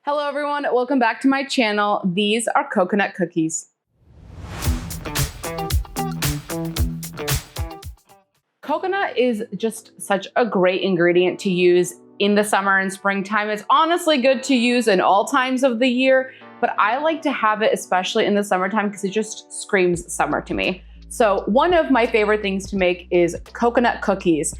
Hello everyone, welcome back to my channel. These are coconut cookies. Coconut is just such a great ingredient to use in the summer and springtime. It's honestly good to use in all times of the year, but I like to have it especially in the summertime because it just screams summer to me. So one of my favorite things to make is coconut cookies.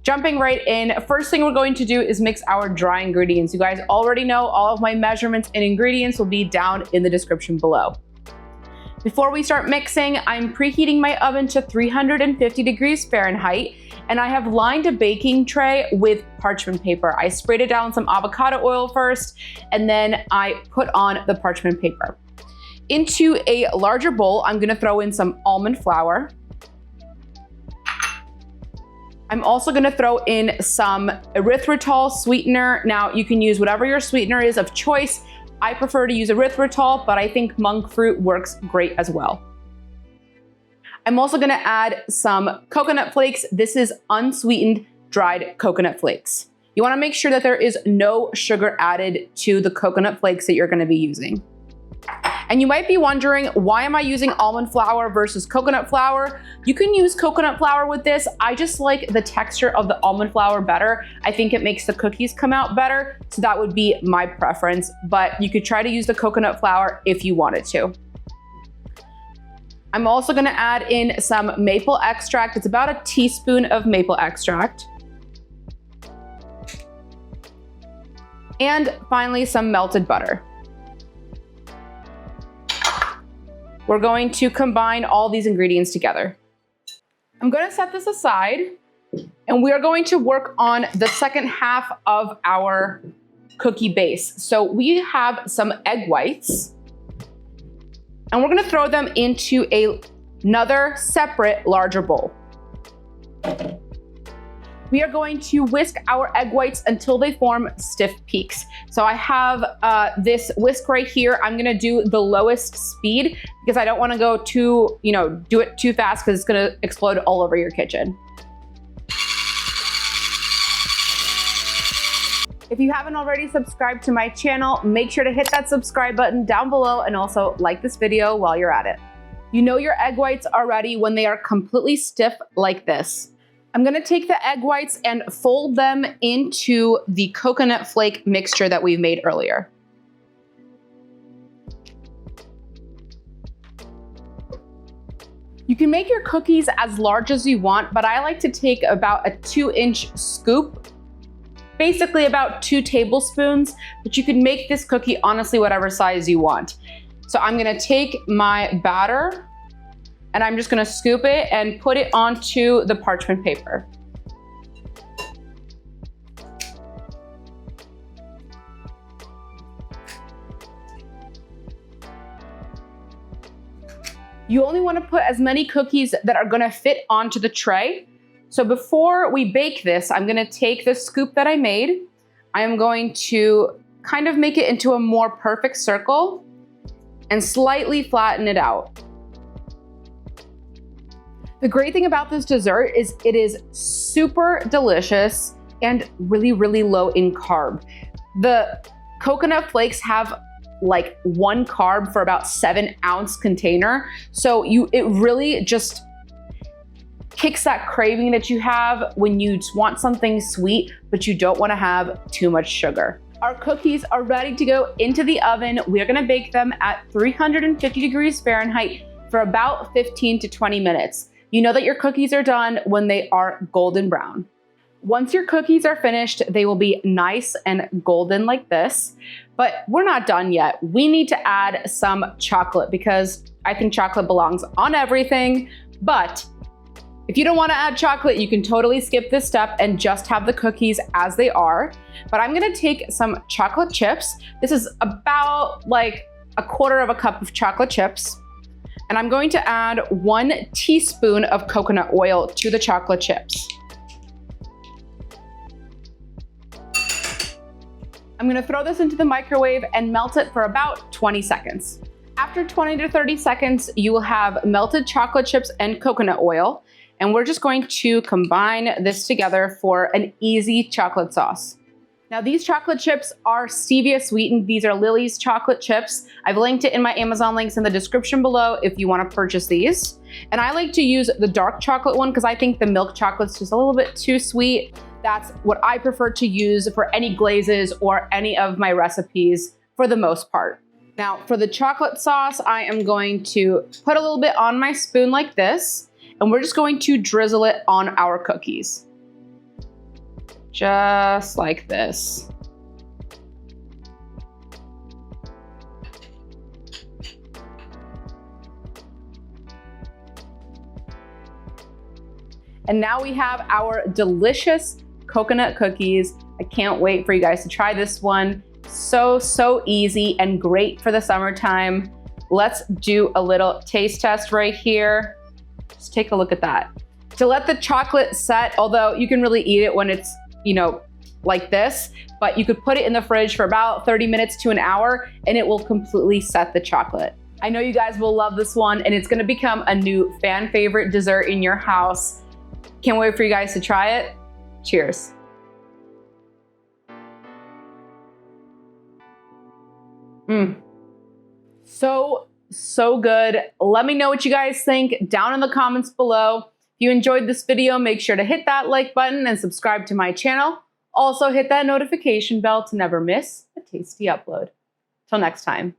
Jumping right in, first thing we're going to do is mix our dry ingredients. You guys already know all of my measurements and ingredients will be down in the description below. Before we start mixing, I'm preheating my oven to 350 degrees Fahrenheit, and I have lined a baking tray with parchment paper. I sprayed it down with some avocado oil first, and then I put on the parchment paper. Into a larger bowl, I'm gonna throw in some almond flour. I'm also gonna throw in some erythritol sweetener. Now you can use whatever your sweetener is of choice. I prefer to use erythritol, but I think monk fruit works great as well. I'm also gonna add some coconut flakes. This is unsweetened dried coconut flakes. You wanna make sure that there is no sugar added to the coconut flakes that you're gonna be using. And you might be wondering, why am I using almond flour versus coconut flour? You can use coconut flour with this. I just like the texture of the almond flour better. I think it makes the cookies come out better, so that would be my preference, but you could try to use the coconut flour if you wanted to. I'm also gonna add in some maple extract. It's about a teaspoon of maple extract. And finally, some melted butter. We're going to combine all these ingredients together. I'm gonna set this aside, and we are going to work on the second half of our cookie base. So we have some egg whites, and we're gonna throw them into another separate larger bowl. We are going to whisk our egg whites until they form stiff peaks. So I have this whisk right here. I'm gonna do the lowest speed because I don't wanna go too, do it too fast because it's gonna explode all over your kitchen. If you haven't already subscribed to my channel, make sure to hit that subscribe button down below and also like this video while you're at it. You know your egg whites are ready when they are completely stiff like this. I'm gonna take the egg whites and fold them into the coconut flake mixture that we've made earlier. You can make your cookies as large as you want, but I like to take about a 2-inch scoop, basically about 2 tablespoons, but you can make this cookie honestly whatever size you want. So I'm gonna take my batter, and I'm just gonna scoop it and put it onto the parchment paper. You only wanna put as many cookies that are gonna fit onto the tray. So before we bake this, I'm gonna take the scoop that I made. I am going to kind of make it into a more perfect circle and slightly flatten it out. The great thing about this dessert is it is super delicious and really, really low in carb. The coconut flakes have like 1 carb for about 7-ounce container. So it really just kicks that craving that you have when you want something sweet, but you don't wanna have too much sugar. Our cookies are ready to go into the oven. We're gonna bake them at 350 degrees Fahrenheit for about 15 to 20 minutes. You know that your cookies are done when they are golden brown. Once your cookies are finished, they will be nice and golden like this, but we're not done yet. We need to add some chocolate because I think chocolate belongs on everything, but if you don't wanna add chocolate, you can totally skip this step and just have the cookies as they are. But I'm gonna take some chocolate chips. This is about like 1/4 cup of chocolate chips. And I'm going to add 1 teaspoon of coconut oil to the chocolate chips. I'm gonna throw this into the microwave and melt it for about 20 seconds. After 20 to 30 seconds, you will have melted chocolate chips and coconut oil. And we're just going to combine this together for an easy chocolate sauce. Now these chocolate chips are stevia sweetened. These are Lily's chocolate chips. I've linked it in my Amazon links in the description below if you want to purchase these. And I like to use the dark chocolate one because I think the milk chocolate's just a little bit too sweet. That's what I prefer to use for any glazes or any of my recipes for the most part. Now for the chocolate sauce, I am going to put a little bit on my spoon like this, and we're just going to drizzle it on our cookies. Just like this. And now we have our delicious coconut cookies. I can't wait for you guys to try this one. So easy and great for the summertime. Let's do a little taste test right here. Just take a look at that. To let the chocolate set, although you can really eat it when it's, you know, like this, but you could put it in the fridge for about 30 minutes to an hour and it will completely set the chocolate. I know you guys will love this one and it's gonna become a new fan favorite dessert in your house. Can't wait for you guys to try it. Cheers. So good. Let me know what you guys think down in the comments below. If you enjoyed this video, make sure to hit that like button and subscribe to my channel. Also hit that notification bell to never miss a tasty upload. Till next time.